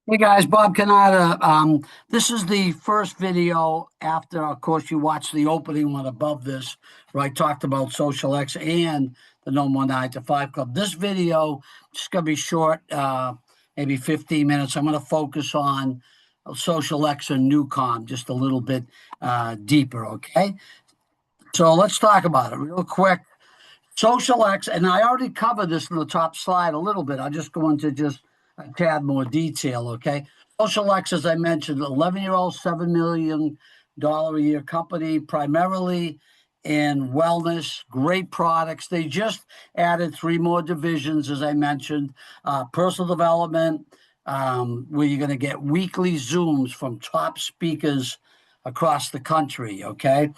Hey guys, Bob Canada. This is the first video after, of course, you watched the opening one above this, where I talked about xosialx and the No More 9 to 5 Club. This video is going to be short, maybe 15 minutes. I'm going to focus on xosialx and Newcom just a little bit deeper, okay? So let's talk about it real quick. xosialx, and I already covered this in the top slide a little bit. I'll just go into just a tad more detail, okay? xosialx, as I mentioned, 11-year-old, $7 million a year company, primarily in wellness, great products. They just added 3 more divisions, as I mentioned, personal development, where you're going to get weekly Zooms from top speakers across the country, okay?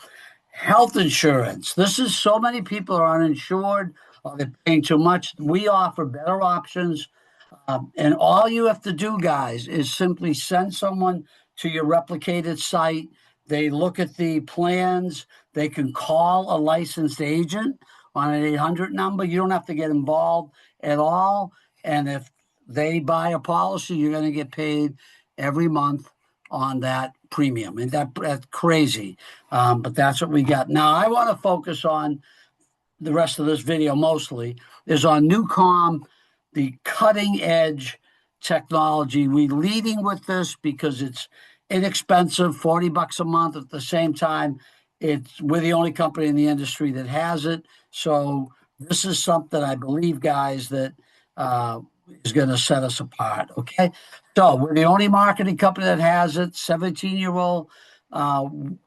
Health insurance. This is so many people are uninsured or they're paying too much. We offer better options. And all you have to do, guys, is simply send someone to your replicated site. They look at the plans. They can call a licensed agent on an 800 number. You don't have to get involved at all. And if they buy a policy, you're going to get paid every month on that premium. And that's crazy. But that's what we got. Now, I want to focus on the rest of this video mostly is on Newcom, the cutting edge technology. We're leading with this because it's inexpensive, $40 a month. At the same time, we're the only company in the industry that has it. So this is something I believe, guys, that is going to set us apart. Okay. So we're the only marketing company that has it. 17-year-old Newcom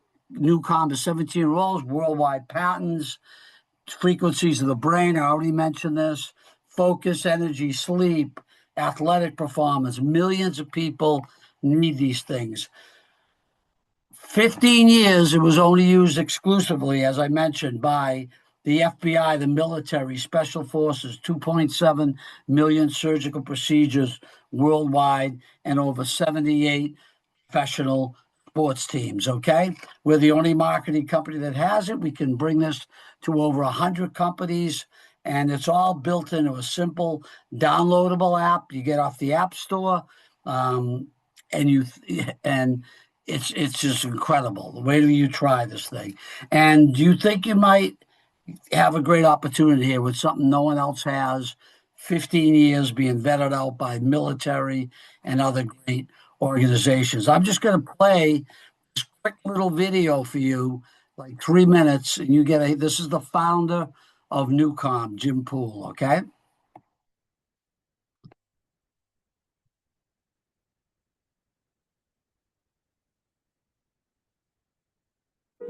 is 17-year-olds, worldwide patents, frequencies of the brain. I already mentioned this. Focus, energy, sleep, athletic performance. Millions of people need these things. 15 years, it was only used exclusively, as I mentioned, by the FBI, the military, special forces, 2.7 million surgical procedures worldwide, and over 78 professional sports teams, okay? We're the only marketing company that has it. We can bring this to over 100 companies, and it's all built into a simple downloadable app you get off the App Store, and it's just incredible. The way do you try this thing? And do you think you might have a great opportunity here with something no one else has? 15 years being vetted out by military and other great organizations. I'm just going to play this quick little video for you, like 3 minutes, and you get this is the founder of Newcom, Jim Poole, okay?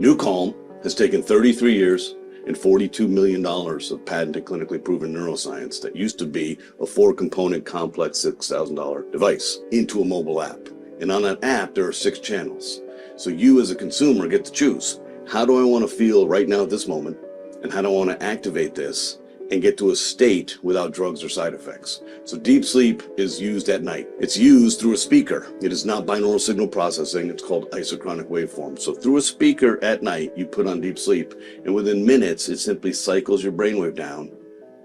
Newcom has taken 33 years and $42 million of patented clinically proven neuroscience that used to be a 4-component complex $6,000 device into a mobile app. And on that app, there are 6 channels. So you as a consumer get to choose, how do I want to feel right now at this moment? And how do I want to activate this and get to a state without drugs or side effects? So deep sleep is used at night. It's used through a speaker. It is not binaural signal processing. It's called isochronic waveform. So through a speaker at night, you put on deep sleep, and within minutes, it simply cycles your brainwave down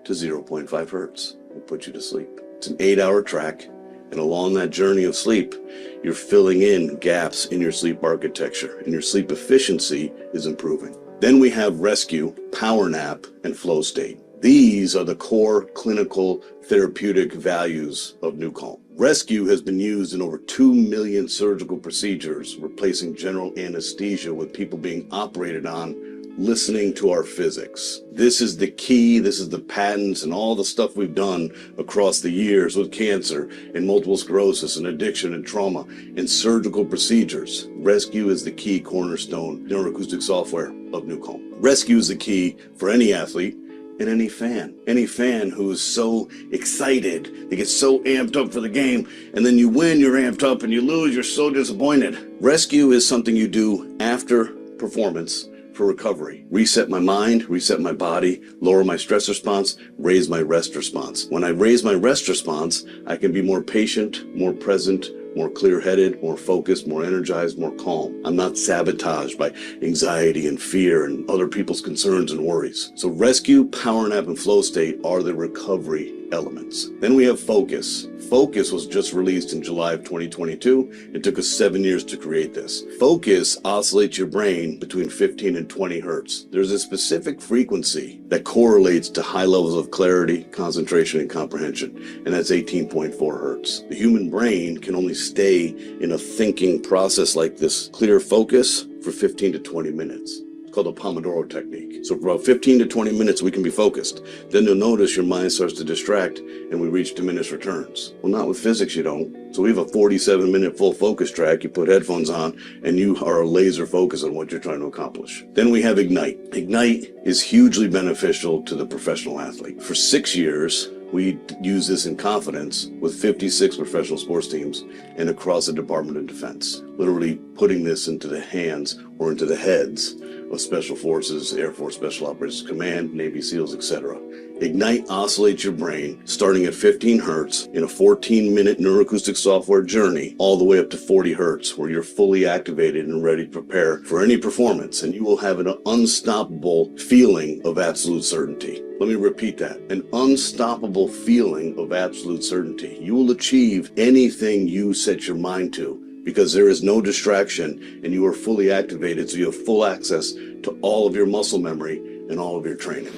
to 0.5 hertz and puts you to sleep. It's an 8-hour track. And along that journey of sleep, you're filling in gaps in your sleep architecture, and your sleep efficiency is improving. Then we have rescue, power nap, and flow state. These are the core clinical therapeutic values of Newcom. Rescue has been used in over 2 million surgical procedures, replacing general anesthesia with people being operated on listening to our physics. This is the key. This is the patents and all the stuff we've done across the years with cancer and multiple sclerosis and addiction and trauma and surgical procedures. Rescue is the key cornerstone neuroacoustic software of Newcom. Rescue is the key for any athlete and any fan who is so excited, they get so amped up for the game, and then you win, you're amped up, and you lose, you're so disappointed. Rescue is something you do after performance for recovery. Reset my mind, reset my body, lower my stress response, raise my rest response. When I raise my rest response, I can be more patient, more present, more clear-headed, more focused, more energized, more calm. I'm not sabotaged by anxiety and fear and other people's concerns and worries. So rescue, power nap, and flow state are the recovery elements. Then we have focus. Focus was just released in July of 2022. It took us 7 years to create this. Focus oscillates your brain between 15 and 20 hertz. There's a specific frequency that correlates to high levels of clarity, concentration, and comprehension, and that's 18.4 hertz. The human brain can only stay in a thinking process like this, clear focus, for 15 to 20 minutes. Called the Pomodoro technique. So for about 15 to 20 minutes, we can be focused. Then you'll notice your mind starts to distract and we reach diminished returns. Well, not with physics, you don't. So we have a 47-minute full focus track. You put headphones on and you are laser focused on what you're trying to accomplish. Then we have Ignite. Ignite is hugely beneficial to the professional athlete. For 6 years, we use this in confidence with 56 professional sports teams and across the Department of Defense, literally putting this into the hands or into the heads of Special Forces, Air Force Special Operations Command, Navy SEALs, etc. Ignite oscillates your brain starting at 15 hertz in a 14-minute neuroacoustic software journey all the way up to 40 hertz where you're fully activated and ready to prepare for any performance, and you will have an unstoppable feeling of absolute certainty. Let me repeat that. An unstoppable feeling of absolute certainty. You will achieve anything you set your mind to because there is no distraction and you are fully activated, so you have full access to all of your muscle memory and all of your training.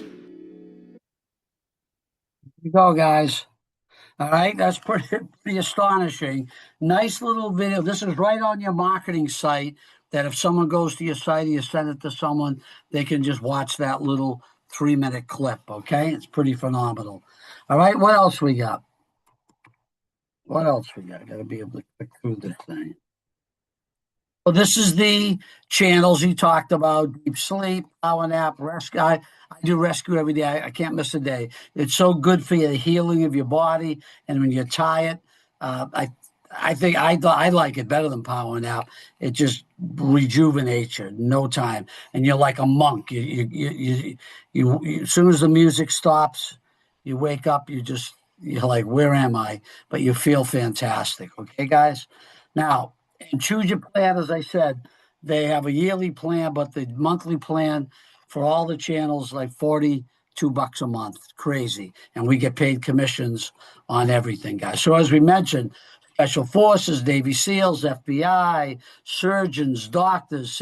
There you go, guys. All right, that's pretty astonishing. Nice little video. This is right on your marketing site, that if someone goes to your site and you send it to someone, they can just watch that little 3-minute clip, okay? It's pretty phenomenal. All right, what else we got? What else we got? Got to be able to click through this thing. Well, this is the channels he talked about: deep sleep, power nap, rescue. I do rescue every day. I can't miss a day. It's so good for the healing of your body. And when you're tired, I think I like it better than power nap. It just rejuvenates you in no time, and you're like a monk. You as soon as the music stops, you wake up. You're like, where am I? But you feel fantastic. Okay, guys. Now, and choose your plan. As I said, they have a yearly plan, but the monthly plan for all the channels like $42 a month. Crazy, and we get paid commissions on everything, guys. So as we mentioned, Special Forces, Navy SEALs, FBI, surgeons, doctors,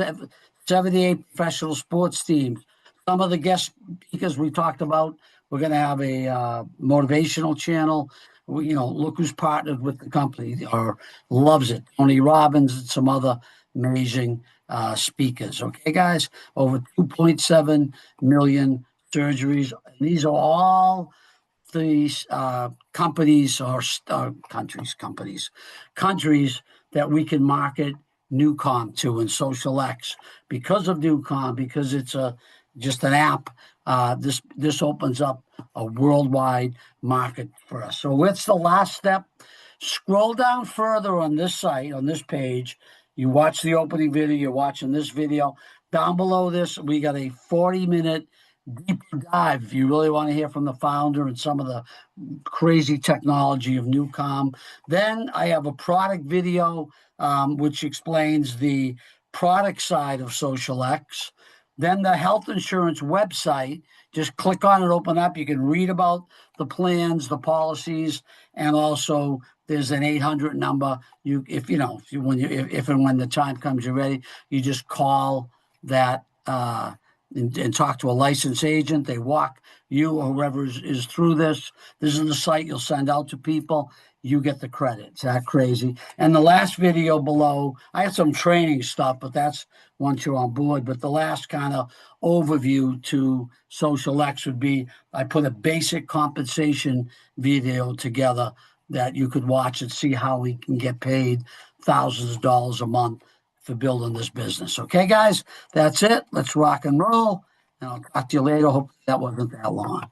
78 professional sports teams. Some of the guest speakers we talked about, we're going to have a motivational channel. Look who's partnered with the company or loves it. Tony Robbins and some other amazing speakers. Okay, guys? Over 2.7 million surgeries. And these are all these companies or countries that we can market Newcom to and xosialx because of Newcom, because it's just an app. This opens up a worldwide market for us. So what's the last step? Scroll down further on this site, on this page. You watch the opening video, you're watching this video. Down below this, we got a 40-minute deeper dive if you really want to hear from the founder and some of the crazy technology of Newcom. Then I have a product video which explains the product side of xosialx. Then the health insurance website, just click on it, open up. You can read about the plans, the policies, and also there's an 800 number. If and when the time comes, you're ready, you just call that and talk to a licensed agent. They walk you or whoever is through this. This is the site you'll send out to people. You get the credit. It's that crazy. And the last video below, I had some training stuff, but that's once you're on board. But the last kind of overview to xosialx would be, I put a basic compensation video together that you could watch and see how we can get paid thousands of dollars a month for building this business. Okay, guys, that's it. Let's rock and roll. And I'll talk to you later. Hope that wasn't that long.